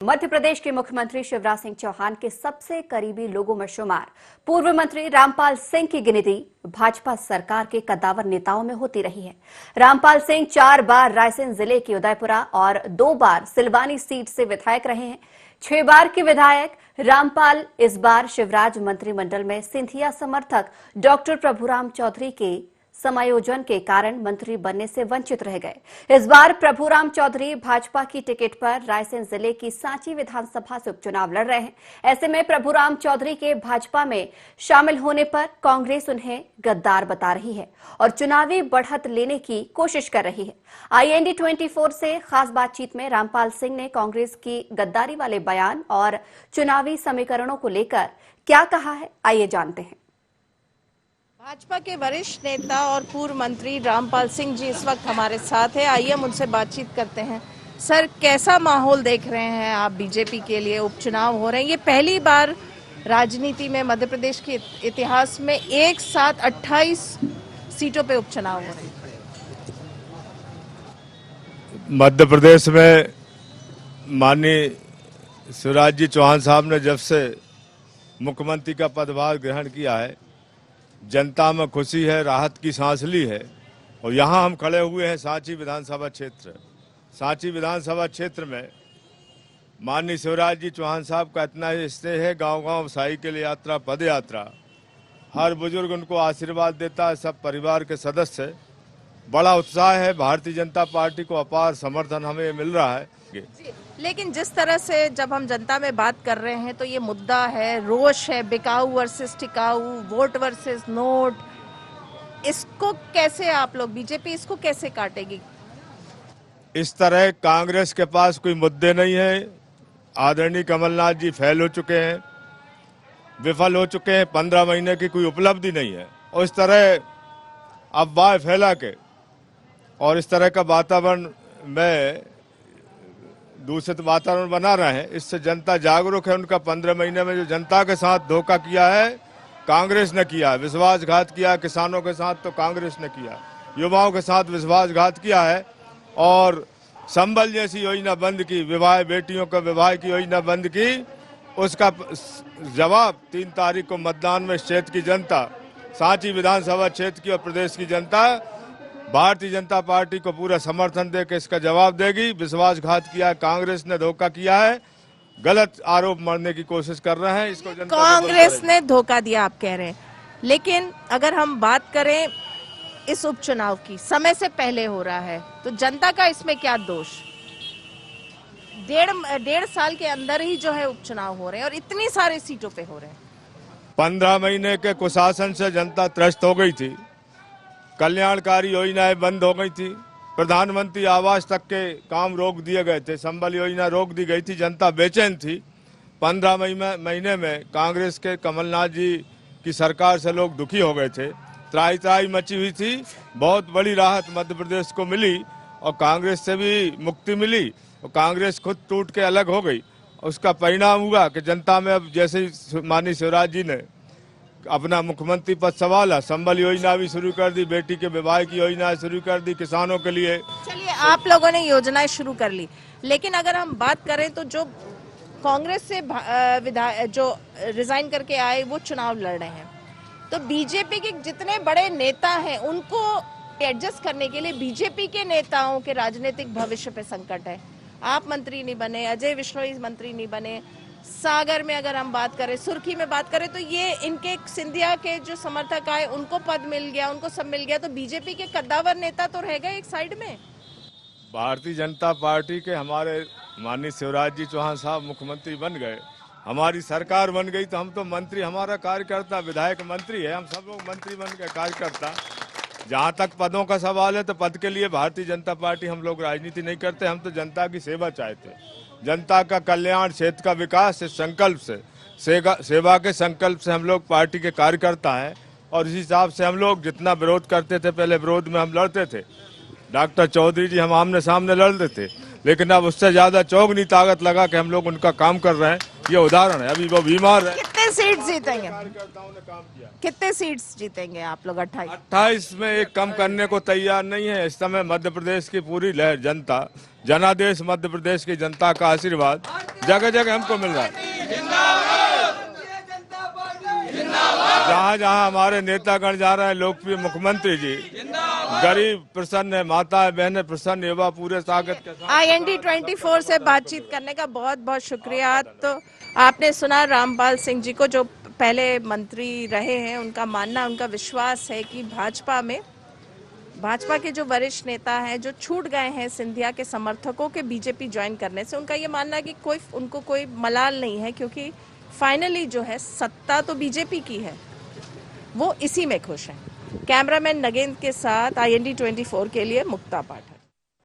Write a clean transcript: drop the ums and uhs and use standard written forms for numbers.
मध्य प्रदेश के मुख्यमंत्री शिवराज सिंह चौहान के सबसे करीबी लोगों में शुमार पूर्व मंत्री रामपाल सिंह की गिनती भाजपा सरकार के कद्दावर नेताओं में होती रही है। रामपाल सिंह 4 बार रायसेन जिले की उदयपुरा और 2 बार सिलवानी सीट से विधायक रहे हैं। 6 बार के विधायक रामपाल इस बार शिवराज मंत्रिमंडल में सिंधिया समर्थक डॉक्टर प्रभुराम चौधरी के समायोजन के कारण मंत्री बनने से वंचित रह गए। इस बार प्रभुराम चौधरी भाजपा की टिकट पर रायसेन जिले की सांची विधानसभा से उपचुनाव लड़ रहे हैं। ऐसे में प्रभुराम चौधरी के भाजपा में शामिल होने पर कांग्रेस उन्हें गद्दार बता रही है और चुनावी बढ़त लेने की कोशिश कर रही है। IND 24 से खास बातचीत में रामपाल सिंह ने कांग्रेस की गद्दारी वाले बयान और चुनावी समीकरणों को लेकर क्या कहा है, आइए जानते हैं। भाजपा के वरिष्ठ नेता और पूर्व मंत्री रामपाल सिंह जी इस वक्त हमारे साथ है। आइए हम उनसे बातचीत करते हैं। सर, कैसा माहौल देख रहे हैं आप? बीजेपी के लिए उपचुनाव हो रहे हैं, ये पहली बार राजनीति में मध्य प्रदेश के इतिहास में एक साथ 28 सीटों पे उपचुनाव हो रहे हैं। मध्य प्रदेश में माननीय शिवराज जी चौहान साहब ने जब से मुख्यमंत्री का पदभार ग्रहण किया है, जनता में खुशी है, राहत की सांस ली है। और यहाँ हम खड़े हुए हैं सांची विधानसभा क्षेत्र। सांची विधानसभा क्षेत्र में माननीय शिवराज जी चौहान साहब का इतना स्नेह है, गांव-गांव साइकिल यात्रा, पद यात्रा, हर बुजुर्ग उनको आशीर्वाद देता है, सब परिवार के सदस्य, बड़ा उत्साह है। भारतीय जनता पार्टी को अपार समर्थन हमें मिल रहा है। लेकिन जिस तरह से जब हम जनता में बात कर रहे हैं तो ये मुद्दा है, रोष है, बिकाऊ वर्सेस टिकाऊ, वोट वर्सेस नोट, इसको कैसे आप लोग, बीजेपी इसको कैसे काटेगी? इस तरह कांग्रेस के पास कोई मुद्दे नहीं है। आदरणीय कमलनाथ जी फेल हो चुके हैं, विफल हो चुके हैं, 15 महीने की कोई उपलब्धि नहीं है। और इस तरह अफवाह फैला के और इस तरह का वातावरण में दूषित वातावरण बना रहे हैं, इससे जनता जागरूक है। उनका 15 महीने में जो जनता के साथ धोखा किया है कांग्रेस ने किया है, विश्वासघात किया, किसानों के साथ तो कांग्रेस ने किया, युवाओं के साथ विश्वासघात किया है। और संबल जैसी योजना बंद की, विवाह बेटियों का विवाह की योजना बंद की, उसका जवाब 3 तारीख को मतदान में क्षेत्र की जनता, सांची विधानसभा क्षेत्र की और प्रदेश की जनता भारतीय जनता पार्टी को पूरा समर्थन देकर इसका जवाब देगी। विश्वासघात किया, कांग्रेस ने धोखा किया है, गलत आरोप मरने की कोशिश कर रहे हैं। इसको जनता कांग्रेस ने धोखा दिया आप कह रहे हैं, लेकिन अगर हम बात करें इस उपचुनाव की, समय से पहले हो रहा है, तो जनता का इसमें क्या दोष? डेढ़ साल के अंदर ही जो है उपचुनाव हो रहे हैं और इतनी सारी सीटों पे हो रहे हैं। 15 महीने के कुशासन से जनता त्रस्त हो गई थी, कल्याणकारी योजनाएं बंद हो गई थी, प्रधानमंत्री आवास तक के काम रोक दिए गए थे, संबल योजना रोक दी गई थी, जनता बेचैन थी। 15 महीने में कांग्रेस के कमलनाथ जी की सरकार से लोग दुखी हो गए थे, त्राही त्राही मची हुई थी। बहुत बड़ी राहत मध्य प्रदेश को मिली और कांग्रेस से भी मुक्ति मिली और कांग्रेस खुद टूट के अलग हो गई। उसका परिणाम हुआ कि जनता में अब जैसे ही माननीय शिवराज जी ने अपना मुख्यमंत्री पद संभाला, संबल योजना भी शुरू कर दी, बेटी के विवाह की योजना शुरू कर दी किसानों के लिए। चलिए, आप लोगों ने योजनाएं शुरू कर ली, लेकिन अगर हम बात करें तो जो कांग्रेस से जो रिजाइन करके आए वो चुनाव लड़ रहे हैं, तो बीजेपी के जितने बड़े नेता हैं उनको एडजस्ट करने के लिए बीजेपी के नेताओं के राजनीतिक भविष्य पे संकट है। आप मंत्री नहीं बने, अजय विश्नोई मंत्री नहीं बने, सागर में अगर हम बात करें, सुर्खी में बात करें, तो ये इनके सिंधिया के जो समर्थक आए उनको पद मिल गया, उनको सब मिल गया, तो बीजेपी के कद्दावर नेता तो रह गए एक साइड में। भारतीय जनता पार्टी के हमारे माननीय शिवराज जी चौहान साहब मुख्यमंत्री बन गए, हमारी सरकार बन गई, तो हम तो मंत्री, हमारा कार्यकर्ता विधायक मंत्री है, हम सब लोग मंत्री बन गए, कार्यकर्ता। जहाँ तक पदों का सवाल है तो पद के लिए भारतीय जनता पार्टी, हम लोग राजनीति नहीं करते, हम तो जनता की सेवा चाहते हैं, जनता का कल्याण, क्षेत्र का विकास, इस संकल्प से, सेवा के संकल्प से हम लोग पार्टी के कार्यकर्ता हैं। और इसी हिसाब से हम लोग जितना विरोध करते थे, पहले विरोध में हम लड़ते थे, डॉक्टर चौधरी जी हम आमने सामने लड़ते थे, लेकिन अब उससे ज्यादा चौगुनी ताकत लगा कि हम लोग उनका काम कर रहे हैं। ये उदाहरण है, अभी वो बीमार है। कितने सीट जीतेंगे? कार्यकर्ताओं ने काम किया। कितने सीट्स जीतेंगे आप लोग? 28 में एक कम करने को तैयार नहीं है। इस समय मध्य प्रदेश की पूरी लहर जनता, जनादेश मध्य प्रदेश की जनता का आशीर्वाद जगह जगह हमको मिल रहा है। जहाँ जहाँ हमारे नेतागण जा रहे हैं, लोकप्रिय मुख्यमंत्री जी, गरीब प्रसन्न है, माता बहनें प्रसन्न, युवा पूरे स्वागत के साथ। IND24 से बातचीत करने का बहुत बहुत शुक्रिया। तो आपने सुना रामपाल सिंह जी को, जो पहले मंत्री रहे हैं। उनका मानना, उनका विश्वास है कि भाजपा के जो वरिष्ठ नेता हैं, जो छूट गए हैं सिंधिया के समर्थकों के बीजेपी ज्वाइन करने से, उनका ये मानना है कि उनको कोई मलाल नहीं है, क्योंकि फाइनली जो है सत्ता तो बीजेपी की है, वो इसी में खुश हैं। कैमरामैन नगेंद्र के साथ IND24 के लिए मुक्ता पाठक।